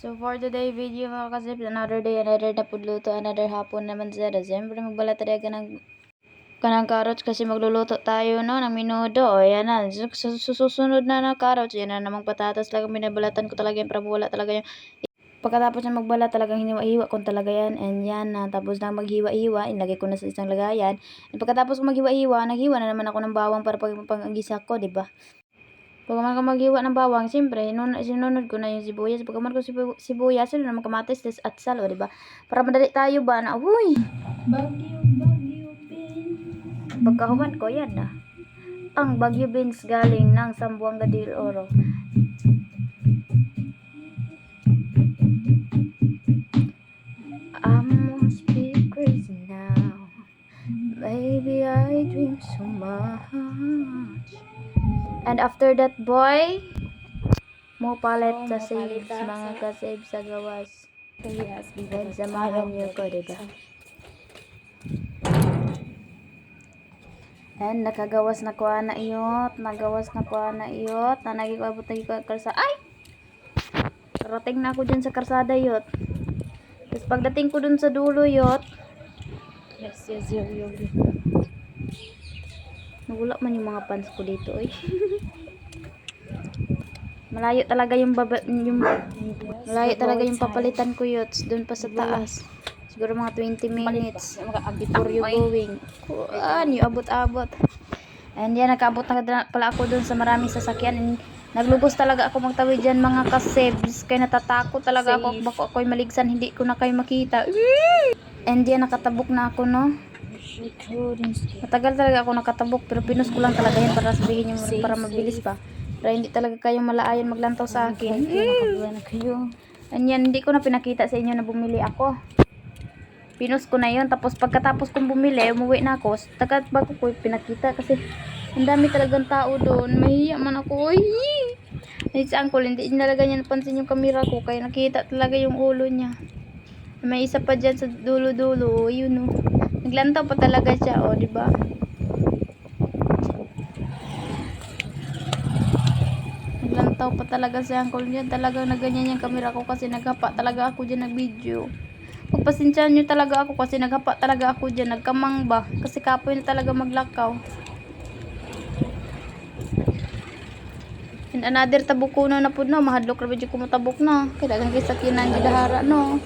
So for today video mga kasip, another day, another napudluto, another hapon naman sa Siyempre magbala tayo kanang carrots kasi magluluto tayo no ng minudo. O yan na, susunod na carrots, yan na namang patatas talaga binabalatan ko talaga yan para wala talaga yung pagkatapos na magbala talagang hiniwa-hiwa ko talaga yan. And yan na, tapos na maghiwa-hiwa, ilagay ko na sa isang lagayan. And pagkatapos ko maghiwa-hiwa, naghiwa na naman ako ng bawang para pag-agisa ko, diba? Pag man ka maghiwa ng bawang, siyempre, sinunod ko na yung sibuyas. Pag man ko sibuyas, sino naman kamatis, at salo, diba? Para madali tayo ba na, uy! Bagyo beans. Pagkahuman ko, yan na. Ang Bagyo beans galing ng Zamboanga del Oro. I must be crazy now. Maybe I dream so much. And after that, boy, mo palit sa saves, mga ka-save sa gawas. Yes, And samahan niyo ko, diba? And nakagawas na ko na iyot, nagawas na ko na iyot, na nagikabot na karsada. Ay! Rating na ako dyan sa karsada yot. Tapos pagdating ko dun sa dulo yot, yes, yo. nawala man yung mga pants ko dito, eh. Malayo talaga yung malayo talaga yung papalitan ko yot, dun pa sa taas. Siguro mga 20 minutes before you going. Kuan, yung abot-abot. And yan, nakaabot na pala ako dun sa maraming sasakyan. And naglubos talaga ako magtawid dyan, mga kasebs. Kaya natatakot talaga ako. Bako ako'y maligsan, hindi ko na kayo makita. And yan, nakatabok na ako, no? Matagal talaga ako nakatabok, pero pinus ko lang talaga yan para sabihin yung para mabilis pa. Para hindi talaga kayo malaayan maglantaw sa akin. And yan, hindi ko na pinakita sa inyo na bumili ako. Pinus ko na yun. Tapos pagkatapos kong bumili, umuwi na ako. Tagat bago ko pinakita kasi ang dami talagang tao doon. Mahiya man ako. Ay! Si Uncle, hindi talaga niya napansin yung camera ko. Kaya nakita talaga yung ulo niya. May isa pa dyan sa dulo-dulo. Yun, oh. Naglantaw pa talaga siya, oh, diba? Naglantaw pa talaga si Uncle dyan. Talagang naganyan yung camera ko kasi naghapa talaga ako dyan nag-video. Pagpasensyahan nyo talaga ako kasi naghapa talaga ako dyan. Nagkamang ba? Kasi kapoy na talaga maglakaw. And another tabok ko na po na. Mahadlok na medyo kumutabok na. Kaya lang kaysa kinan dahara, no?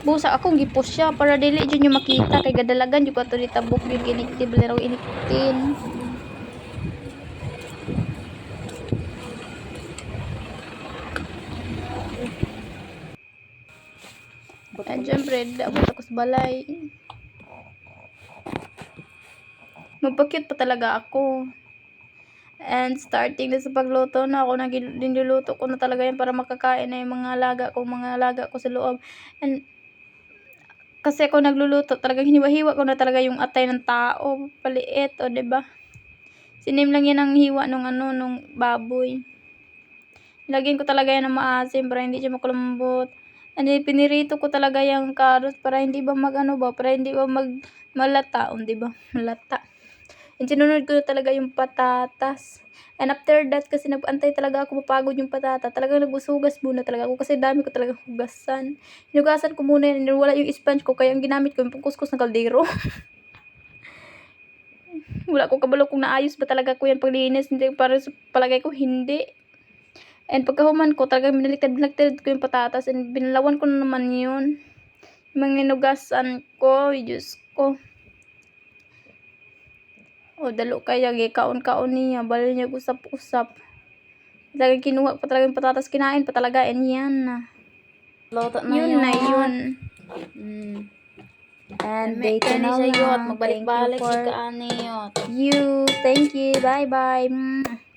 Busa akong gipos siya para dili dyan nyo makita. Kaya gadalagan yung kato ni tabok yung iniktin. Balero iniktin. And syempre, dapat ako sa balay. Magpa-cute pa talaga ako. And starting na sa pagluto na ako, niluluto ko na talaga yan para makakain na yung mga alaga ko sa loob. And kasi ako nagluluto, talagang hiniwa-hiwa ko na talaga yung atay ng tao. Paliit, o diba? Sinim lang yan ang hiwa nung baboy. Lagyan ko talaga yan ng maasim para hindi siya makulambot. And pinirito ko talaga yung carrots para hindi ba para hindi ba malata, di ba? Malata. And sinunod ko talaga yung patatas. And after that, kasi nag-antay talaga ako, mapagod yung patata. Talagang naghusugas muna talaga ako kasi dami ko talaga hugasan. Hinugasan ko muna yan, wala yung sponge ko, kaya ang ginamit ko yung pangkuskus ng kaldero. Wala ko kabalo kung naayos ba talaga ko yan paglinis, hindi para sa palagay ko hindi. And pagkahuman ko, talagang binaliktad ko yung patatas and binalawan ko na naman yun. Yung mga inugasan ko, Diyos ko. O, dalo kaya, kaon-kaon niya, bali niya usap-usap. Talagang kinuha pa talaga yung patatas, kinain pa talaga, and yan na. Yun na yun. And dito na lang. Magbalik-balik si kaaniyot. Thank you. Bye-bye.